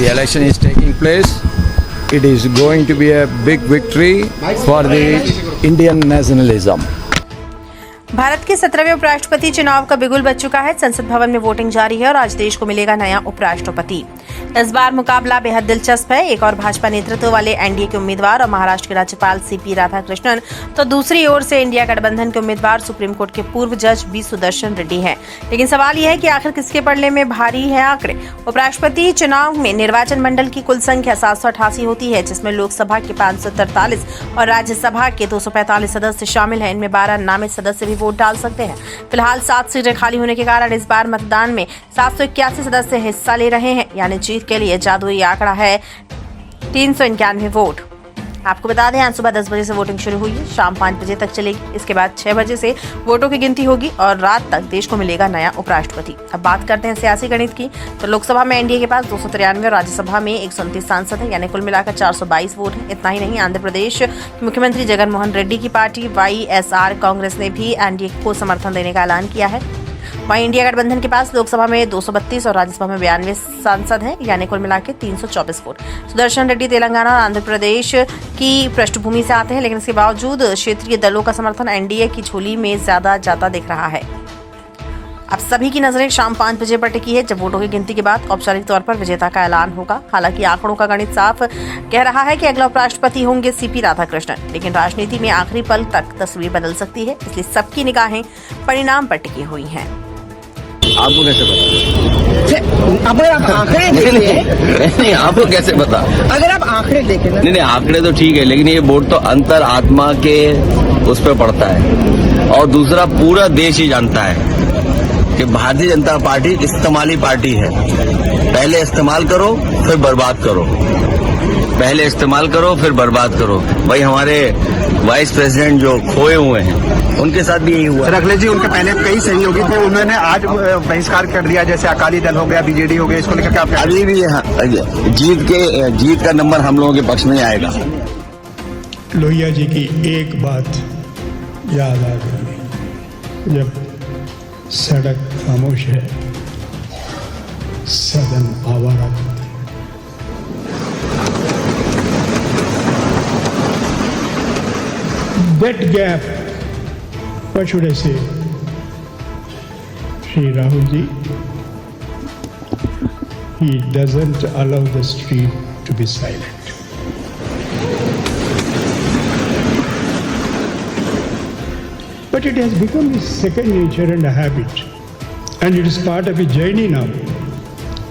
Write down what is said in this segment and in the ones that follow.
The election is taking place. It is going to be a big victory for the Indian nationalism. Bharat के 17वें उपराष्ट्रपति चुनाव का बिगुल बज चुका है। संसद भवन में वोटिंग जारी है और आज देश को मिलेगा नया उपराष्ट्रपति। इस बार मुकाबला बेहद दिलचस्प है। एक और भाजपा नेतृत्व वाले एनडीए के उम्मीदवार और महाराष्ट्र के राज्यपाल सीपी राधाकृष्णन, तो दूसरी ओर से इंडिया गठबंधन के उम्मीदवार सुप्रीम कोर्ट के पूर्व जज बी सुदर्शन रेड्डी हैं। लेकिन सवाल यह है कि आखिर किसके पलड़े में भारी है आंकड़े। उपराष्ट्रपति चुनाव में निर्वाचन मंडल की कुल संख्या 788 होती है, जिसमें लोकसभा के 543 और राज्यसभा के 245 सदस्य शामिल हैं। इनमें 12 नामित सदस्य भी वोट डाल सकते हैं। फिलहाल 7 सीटें खाली होने के कारण इस बार मतदान में 781 सदस्य हिस्सा ले रहे हैं, यानी जीत के लिए जादुई आंकड़ा है 391 वोट। आपको बता दें, आज सुबह 10 बजे से वोटिंग शुरू हुई है, शाम 5 बजे तक चलेगी। इसके बाद 6 बजे से वोटों की गिनती होगी और रात तक देश को मिलेगा नया उपराष्ट्रपति। अब बात करते हैं सियासी गणित की, तो लोकसभा में एनडीए के पास 293 और राज्यसभा में 129 सांसद हैं, यानी कुल मिलाकर 422 वोट हैं। इतना ही नहीं, आंध्र प्रदेश के मुख्यमंत्री जगनमोहन रेड्डी की पार्टी वाईएसआर कांग्रेस ने भी एनडीए को समर्थन देने का ऐलान किया है। वहीं इंडिया गठबंधन के पास लोकसभा में 232 और राज्यसभा में 92 सांसद हैं, यानी कुल मिलाकर 324 वोट। सुदर्शन रेड्डी तेलंगाना और आंध्र प्रदेश की पृष्ठभूमि से आते हैं, लेकिन इसके बावजूद क्षेत्रीय दलों का समर्थन एनडीए की झोली में ज्यादा जाता दिख रहा है। अब सभी की नजरें शाम 5 बजे पर टिकी है, जब वोटों की गिनती के बाद औपचारिक तौर पर विजेता का ऐलान होगा। हालांकि आंकड़ों का गणित साफ कह रहा है कि अगला उपराष्ट्रपति होंगे सीपी राधाकृष्णन, लेकिन राजनीति में आखिरी पल तक तस्वीर बदल सकती है, इसलिए सबकी निगाहें परिणाम पर टिकी हुई हैं। आपको कैसे पता? अगर आप आंकड़े नहीं, आपको कैसे पता? अगर आप आंकड़े देखें ना, नहीं, आंकड़े तो ठीक है, लेकिन ये वोट तो अंतर आत्मा के उस पर पड़ता है। और दूसरा, पूरा देश ही जानता है कि भारतीय जनता पार्टी इस्तेमाली पार्टी है। पहले इस्तेमाल करो, फिर बर्बाद करो। पहले इस्तेमाल करो, फिर बर्बाद करो। भाई, हमारे वाइस प्रेसिडेंट जो खोए हुए हैं, उनके साथ भी यही हुआ। सर, अखिलेश जी, उनके पहले कई सहयोगी थे, उन्होंने आज बहिष्कार कर दिया, जैसे अकाली दल हो गया, बीजेडी हो गया। इसको लेकर क्या आप? अभी भी जीत का नंबर हम लोगों के पक्ष में आएगा। लोहिया जी की एक बात याद आ गई, जब सड़क खामोश है, सदन आवारा। That gap, what should I say? Shri Rahul ji, he doesn't allow the street to be silent. But it has become his second nature and a habit, and it is part of his journey now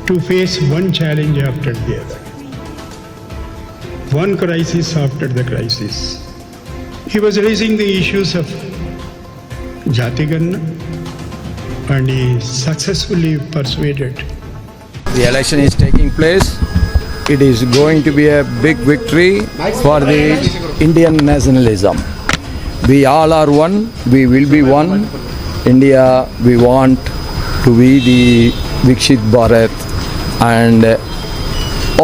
to face one challenge after the other, one crisis after the crisis. He was raising the issues of Jati Ganna, and he successfully persuaded. The election is taking place. It is going to be a big victory for the Indian nationalism. We all are one. We will be one. India, we want to be the Vikshit Bharat, and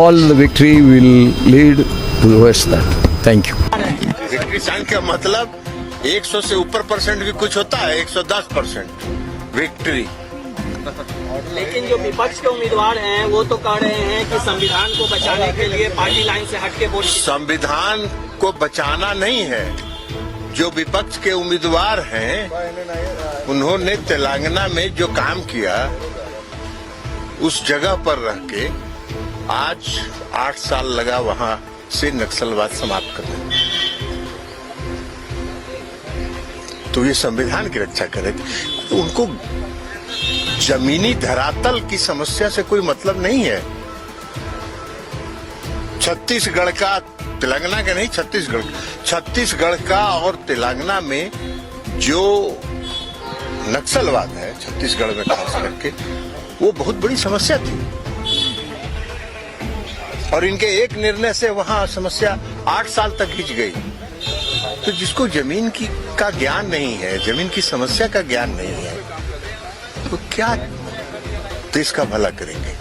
all the victory will lead towards that. Thank you. Victory का मतलब 100 से ऊपर percent भी कुछ होता है, 110% victory. लेकिन जो विपक्ष के उम्मीदवार हैं वो तो कह रहे हैं कि संविधान को बचाने के लिए पार्टी लाइन से हटके वोट। संविधान को बचाना नहीं है, जो विपक्ष के उम्मीदवार हैं उन्होंने तेलंगाना में जो काम किया, उस जगह पर रह के आज 8 साल लगा वहां से नक्सलवाद समाप्त करने। तो ये संविधान की रक्षा करे, तो उनको जमीनी धरातल की समस्या से कोई मतलब नहीं है। छत्तीसगढ़ का, तेलंगाना का नहीं, छत्तीसगढ़ का और तेलंगाना में जो नक्सलवाद है, छत्तीसगढ़ में खास करके, वो बहुत बड़ी समस्या थी। और इनके एक निर्णय से वहां समस्या 8 साल तक खिंच गई। तो जिसको जमीन का ज्ञान नहीं है, जमीन की समस्या का ज्ञान नहीं है, तो क्या देश का भला करेंगे?